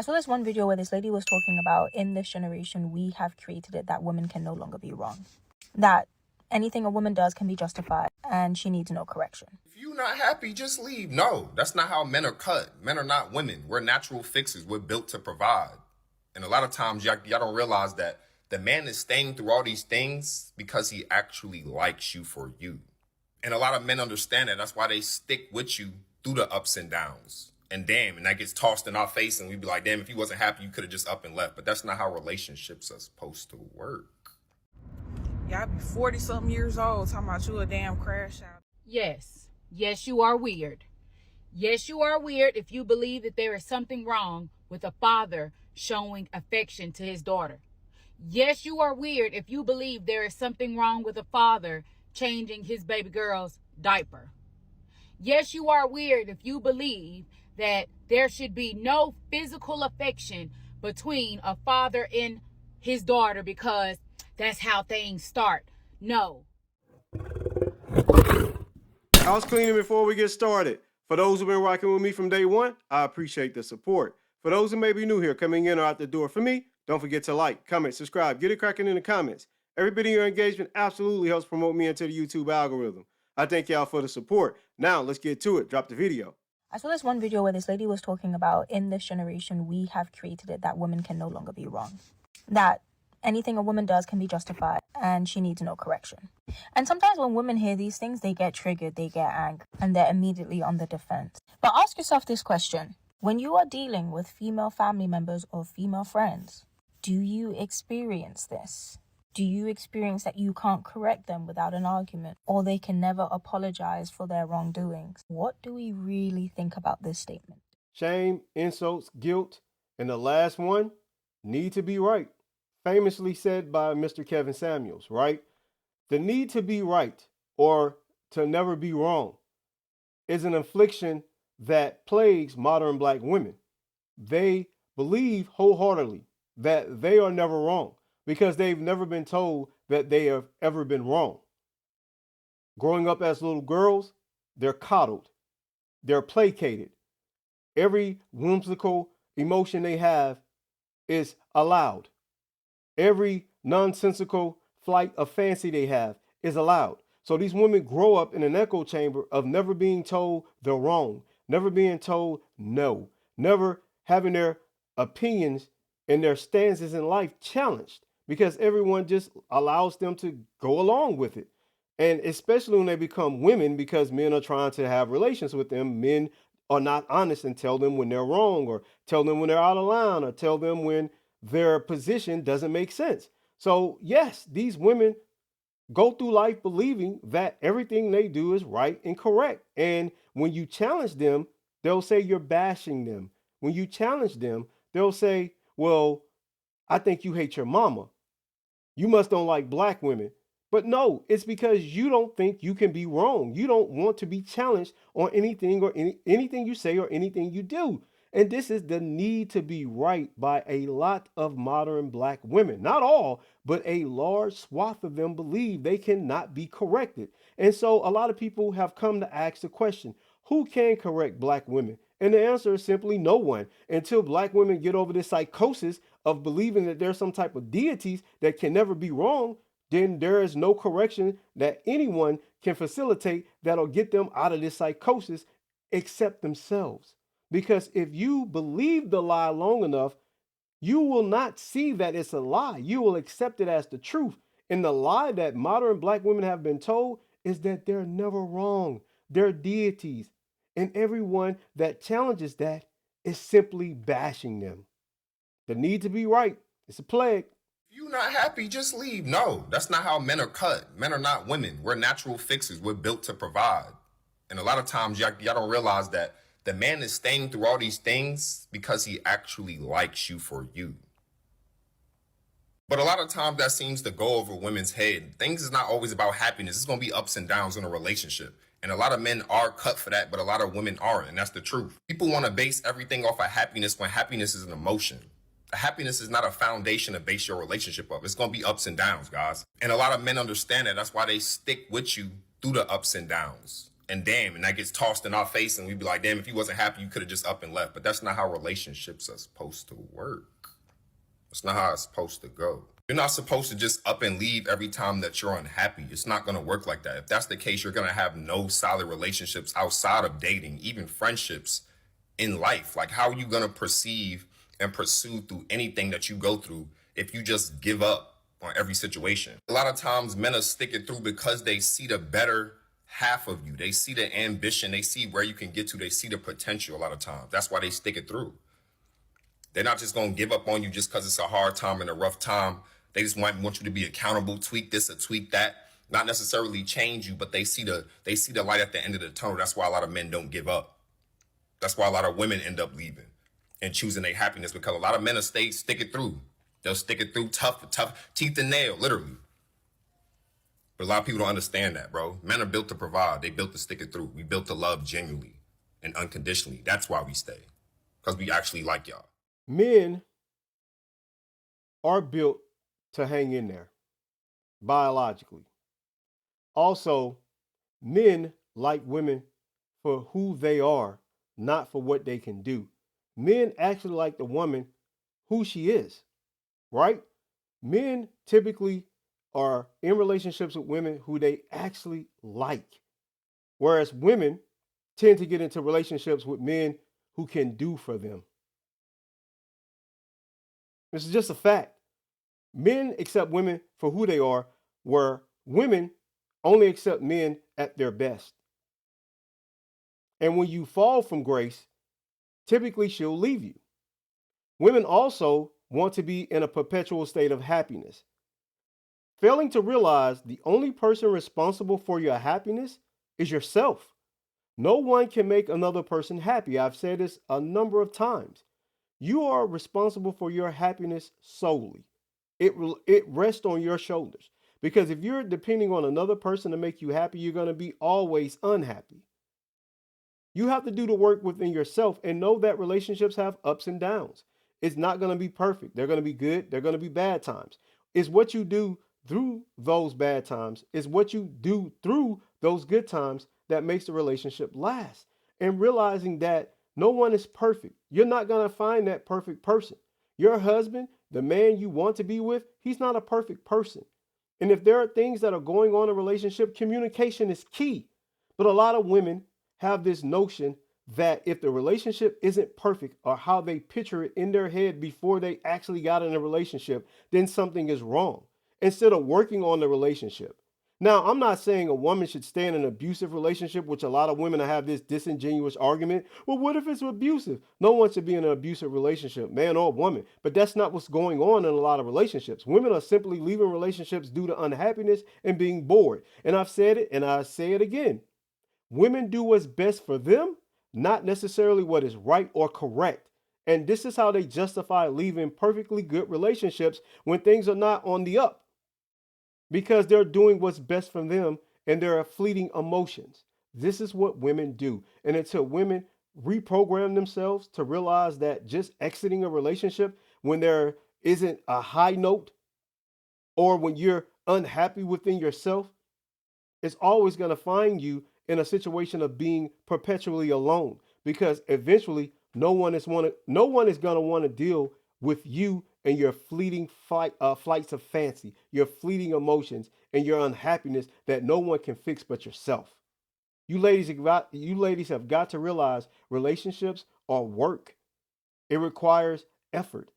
I saw this one video where this lady was talking about, in this generation, we have created it that women can no longer be wrong. That anything a woman does can be justified and she needs no correction. If you're not happy, just leave. No, that's not how men are cut. Men are not women. We're natural fixers. We're built to provide. And a lot of times y'all don't realize that the man is staying through all these things because he actually likes you for you. And a lot of men understand that. That's why they stick with you through the ups and downs. And damn, and that gets tossed in our face and we be like, damn, if you wasn't happy, you could have just up and left. But that's not how relationships are supposed to work. Y'all be 40-something years old talking about you a damn crash out. Yes. Yes, you are weird. Yes, you are weird if you believe that there is something wrong with a father showing affection to his daughter. Yes, you are weird if you believe there is something wrong with a father changing his baby girl's diaper. Yes, you are weird if you believe that there should be no physical affection between a father and his daughter because that's how things start. No. House cleaning before we get started. For those who've been rocking with me from day one, I appreciate the support. For those who may be new here, coming in or out the door for me, don't forget to like, comment, subscribe, get it cracking in the comments. Every bit of your engagement absolutely helps promote me into the YouTube algorithm. I thank y'all for the support. Now let's get to it. Drop the video. I saw this one video where this lady was talking about, in this generation, we have created it that women can no longer be wrong. That anything a woman does can be justified and she needs no correction. And sometimes when women hear these things, they get triggered, they get angry, and they're immediately on the defense. But ask yourself this question. When you are dealing with female family members or female friends, do you experience this? Do you experience that you can't correct them without an argument, or they can never apologize for their wrongdoings? What do we really think about this statement? Shame, insults, guilt, and the last one, need to be right. Famously said by Mr. Kevin Samuels, right? The need to be right or to never be wrong is an affliction that plagues modern black women. They believe wholeheartedly that they are never wrong because they've never been told that they have ever been wrong. Growing up as little girls, they're coddled, they're placated. Every whimsical emotion they have is allowed. Every nonsensical flight of fancy they have is allowed. So these women grow up in an echo chamber of never being told they're wrong, never being told no, never having their opinions and their stances in life challenged because everyone just allows them to go along with it. And especially when they become women, because men are trying to have relations with them, men are not honest and tell them when they're wrong or tell them when they're out of line or tell them when their position doesn't make sense. So yes, these women go through life believing that everything they do is right and correct. And when you challenge them, they'll say you're bashing them. When you challenge them, they'll say, well, I think you hate your mama. You must don't like black women. But no, it's because you don't think you can be wrong. You don't want to be challenged on anything or anything you say or anything you do. And this is the need to be right by a lot of modern black women. Not all, but a large swath of them believe they cannot be corrected. And so a lot of people have come to ask the question, who can correct black women? And the answer is simply no one, until black women get over this psychosis of believing that there's some type of deities that can never be wrong. Then there is no correction that anyone can facilitate that'll get them out of this psychosis except themselves. Because if you believe the lie long enough, you will not see that it's a lie. You will accept it as the truth. And the lie that modern black women have been told is that they're never wrong. They're deities. And everyone that challenges that is simply bashing them. The need to be right is a plague. If you're not happy, just leave. No, that's not how men are cut. Men are not women. We're natural fixers. We're built to provide. And a lot of times y'all don't realize that the man is staying through all these things because he actually likes you for you. But a lot of times that seems to go over women's head. Things is not always about happiness. It's going to be ups and downs in a relationship. And a lot of men are cut for that, but a lot of women aren't. And that's the truth. People want to base everything off of happiness when happiness is an emotion. Happiness is not a foundation to base your relationship of. It's going to be ups and downs, guys. And a lot of men understand that. That's why they stick with you through the ups and downs. And damn, and that gets tossed in our face, and we be like, damn, if you wasn't happy, you could have just up and left. But that's not how relationships are supposed to work. That's not how it's supposed to go. You're not supposed to just up and leave every time that you're unhappy. It's not going to work like that. If that's the case, you're going to have no solid relationships outside of dating, even friendships in life. Like, how are you going to perceive and pursue through anything that you go through if you just give up on every situation? A lot of times men are sticking through because they see the better half of you. They see the ambition. They see where you can get to. They see the potential a lot of times. That's why they stick it through. They're not just going to give up on you just because it's a hard time and a rough time. They just want you to be accountable, tweak this or tweak that. Not necessarily change you, but they see the light at the end of the tunnel. That's why a lot of men don't give up. That's why a lot of women end up leaving and choosing their happiness, because a lot of men will stick it through. They'll stick it through tough, teeth and nail, literally. But a lot of people don't understand that, bro. Men are built to provide. They built to stick it through. We built to love genuinely and unconditionally. That's why we stay, because we actually like y'all. Men are built to hang in there biologically. Also, men like women for who they are, not for what they can do. Men actually like the woman who she is, right? Men typically are in relationships with women who they actually like, whereas women tend to get into relationships with men who can do for them. This is just a fact. Men accept women for who they are, where women only accept men at their best. And when you fall from grace, typically she'll leave you. Women also want to be in a perpetual state of happiness. Failing to realize the only person responsible for your happiness is yourself. No one can make another person happy. I've said this a number of times. You are responsible for your happiness solely. It rests on your shoulders. Because if you're depending on another person to make you happy, you're going to be always unhappy. You have to do the work within yourself and know that relationships have ups and downs. It's not going to be perfect. They're going to be good. They're going to be bad times. It's what you do through those bad times. It's what you do through those good times that makes the relationship last. And realizing that no one is perfect. You're not going to find that perfect person. Your husband, the man you want to be with, he's not a perfect person. And if there are things that are going on in a relationship, communication is key. But a lot of women have this notion that if the relationship isn't perfect, or how they picture it in their head before they actually got in a relationship, then something is wrong, instead of working on the relationship. Now, I'm not saying a woman should stay in an abusive relationship, which a lot of women have this disingenuous argument. Well, what if it's abusive? No one should be in an abusive relationship, man or woman. But that's not what's going on in a lot of relationships. Women are simply leaving relationships due to unhappiness and being bored. And I've said it, and I say it again. Women do what's best for them, not necessarily what is right or correct. And this is how they justify leaving perfectly good relationships when things are not on the up. Because they're doing what's best for them and there are fleeting emotions. This is what women do. And until women reprogram themselves to realize that just exiting a relationship when there isn't a high note, or when you're unhappy within yourself, it's always going to find you in a situation of being perpetually alone, because eventually no one is going to want to deal with you and your fleeting flights of fancy, your fleeting emotions, and your unhappiness that no one can fix but yourself. You ladies have got to realize relationships are work. It requires effort.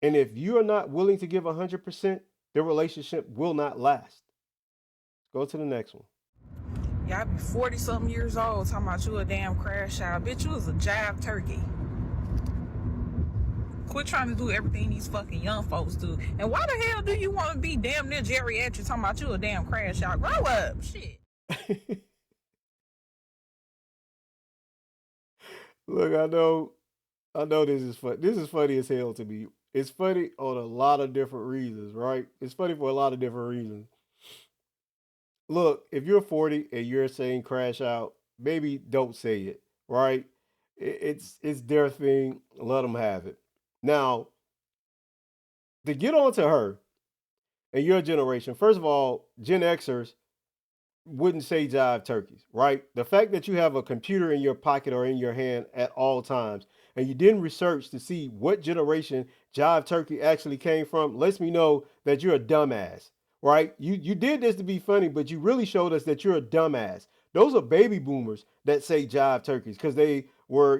And if you are not willing to give 100%, the relationship will not last. Go to the next one. Y'all be 40 something years old talking about you a damn crash out. Bitch, you was a jive turkey. Quit trying to do everything these fucking young folks do. And why the hell do you want to be damn near geriatric talking about you a damn crash out? Grow up, shit. Look, I know this is fun. This is funny as hell to me. It's funny on a lot of different reasons, right? It's funny for a lot of different reasons. Look, if you're 40 and you're saying crash out, maybe don't say it, right? It's their thing. Let them have it. Now, to get on to her and your generation, first of all, Gen Xers, wouldn't say jive turkeys, right? The fact that you have a computer in your pocket or in your hand at all times and you didn't research to see what generation jive turkey actually came from lets me know that you're a dumbass, right? You did this to be funny, but you really showed us that you're a dumbass. Those are baby boomers that say jive turkeys because they were,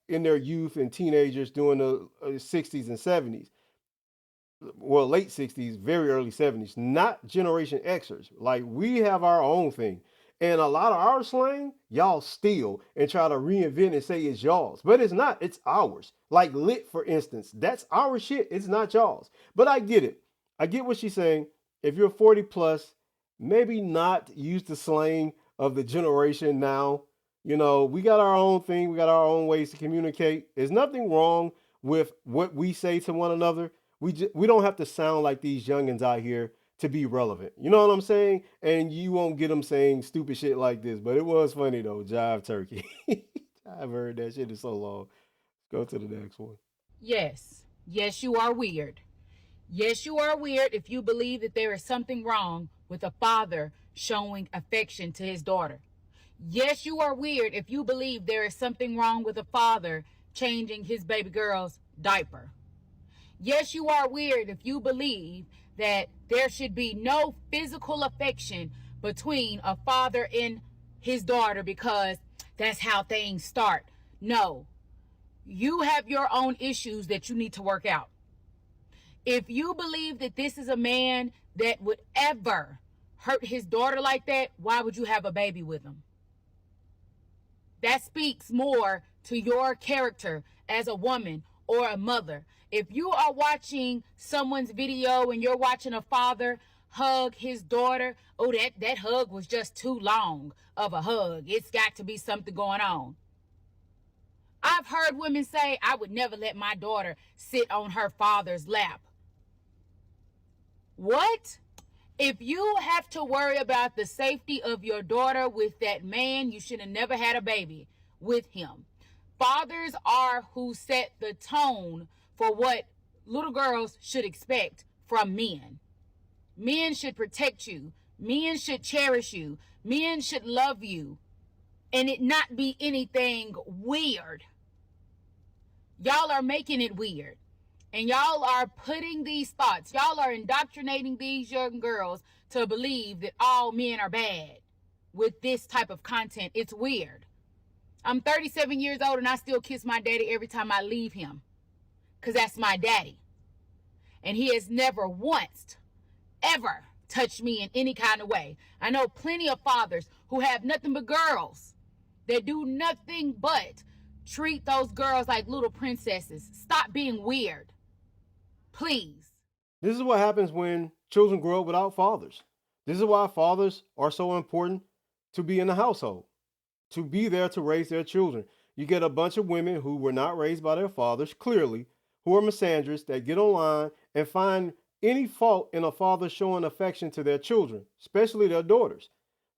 in their youth and teenagers during the 60s and 70s, well, late 60s, very early 70s, not Generation Xers. Like, we have our own thing. And a lot of our slang, y'all steal and try to reinvent and say it's y'all's. But it's not, it's ours. Like lit, for instance. That's our shit. It's not y'all's. But I get it. I get what she's saying. If you're 40 plus, maybe not use the slang of the generation now. We got our own thing. We got our own ways to communicate. There's nothing wrong with what we say to one another. We don't have to sound like these youngins out here to be relevant. You know what I'm saying? And you won't get them saying stupid shit like this. But it was funny though, jive turkey. I've heard that shit in so long. Go to the next one. Yes. Yes, you are weird. Yes, you are weird if you believe that there is something wrong with a father showing affection to his daughter. Yes, you are weird if you believe there is something wrong with a father changing his baby girl's diaper. Yes, you are weird if you believe that there should be no physical affection between a father and his daughter because that's how things start. No, you have your own issues that you need to work out. If you believe that this is a man that would ever hurt his daughter like that, why would you have a baby with him? That speaks more to your character as a woman or a mother. If you are watching someone's video and you're watching a father hug his daughter, oh, that hug was just too long of a hug. It's got to be something going on. I've heard women say, I would never let my daughter sit on her father's lap. What? If you have to worry about the safety of your daughter with that man, you should have never had a baby with him. Fathers are who set the tone for what little girls should expect from men. Men should protect you. Men should cherish you. Men should love you. And it not be anything weird. Y'all are making it weird. And y'all are putting these thoughts, y'all are indoctrinating these young girls to believe that all men are bad with this type of content. It's weird. I'm 37 years old and I still kiss my daddy every time I leave him. Because that's my daddy. And he has never once, ever touched me in any kind of way. I know plenty of fathers who have nothing but girls that do nothing but treat those girls like little princesses. Stop being weird. Please. This is what happens when children grow up without fathers. This is why fathers are so important to be in the household, to be there to raise their children. You get a bunch of women who were not raised by their fathers, clearly, who are misandrous, that get online and find any fault in a father showing affection to their children, especially their daughters.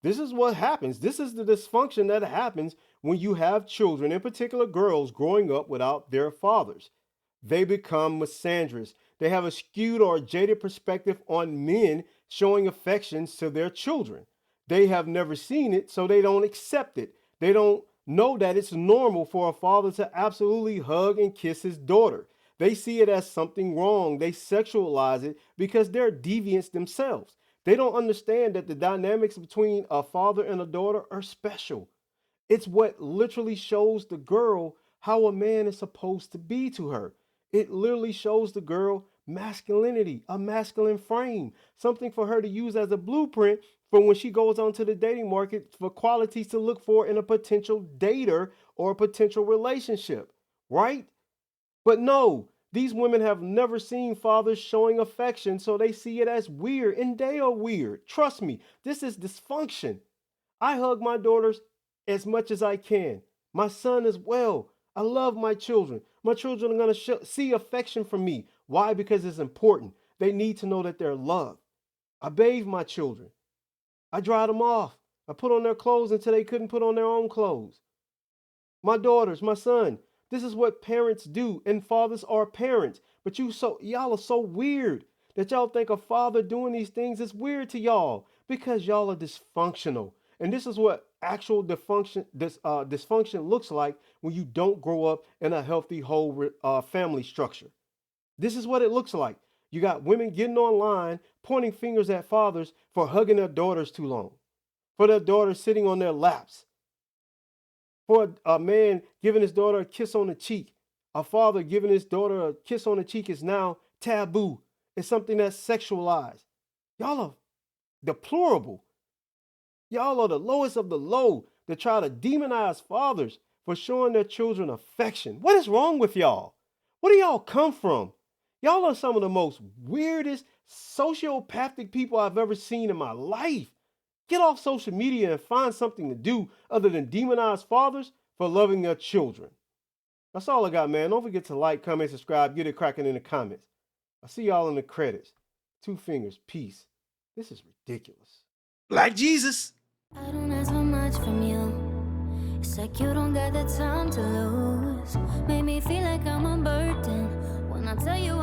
This is what happens. This is the dysfunction that happens when you have children, in particular girls, growing up without their fathers. They become misandrous. They have a skewed or jaded perspective on men showing affections to their children. They have never seen it, so they don't accept it. They don't know that it's normal for a father to absolutely hug and kiss his daughter. They see it as something wrong. They sexualize it because they're deviants themselves. They don't understand that the dynamics between a father and a daughter are special. It's what literally shows the girl how a man is supposed to be to her. It literally shows the girl masculinity, a masculine frame, something for her to use as a blueprint for when she goes onto the dating market for qualities to look for in a potential dater or a potential relationship, right? But no, these women have never seen fathers showing affection, so they see it as weird, and they are weird. Trust me, this is dysfunction. I hug my daughters as much as I can. My son as well. I love my children. My children are going to see affection from me. Why? Because it's important. They need to know that they're loved. I bathe my children. I dry them off. I put on their clothes until they couldn't put on their own clothes. My daughters, my son, this is what parents do, and fathers are parents. But y'all are so weird that y'all think a father doing these things is weird to y'all. Because y'all are dysfunctional. And this is what actual dysfunction looks like when you don't grow up in a healthy whole family structure. This is what it looks like. You got women getting online, pointing fingers at fathers for hugging their daughters too long, for their daughters sitting on their laps, for a man giving his daughter a kiss on the cheek. A father giving his daughter a kiss on the cheek is now taboo. It's something that's sexualized. Y'all are deplorable. Y'all are the lowest of the low to try to demonize fathers for showing their children affection. What is wrong with y'all? Where do y'all come from? Y'all are some of the most weirdest sociopathic people I've ever seen in my life. Get off social media and find something to do other than demonize fathers for loving their children. That's all I got, man. Don't forget to like, comment, subscribe, get it cracking in the comments. I'll see y'all in the credits. 2 fingers, peace. This is ridiculous. Like Jesus. I don't ask for much from you. It's like you don't got the time to lose. Made me feel like I'm a burden when I tell you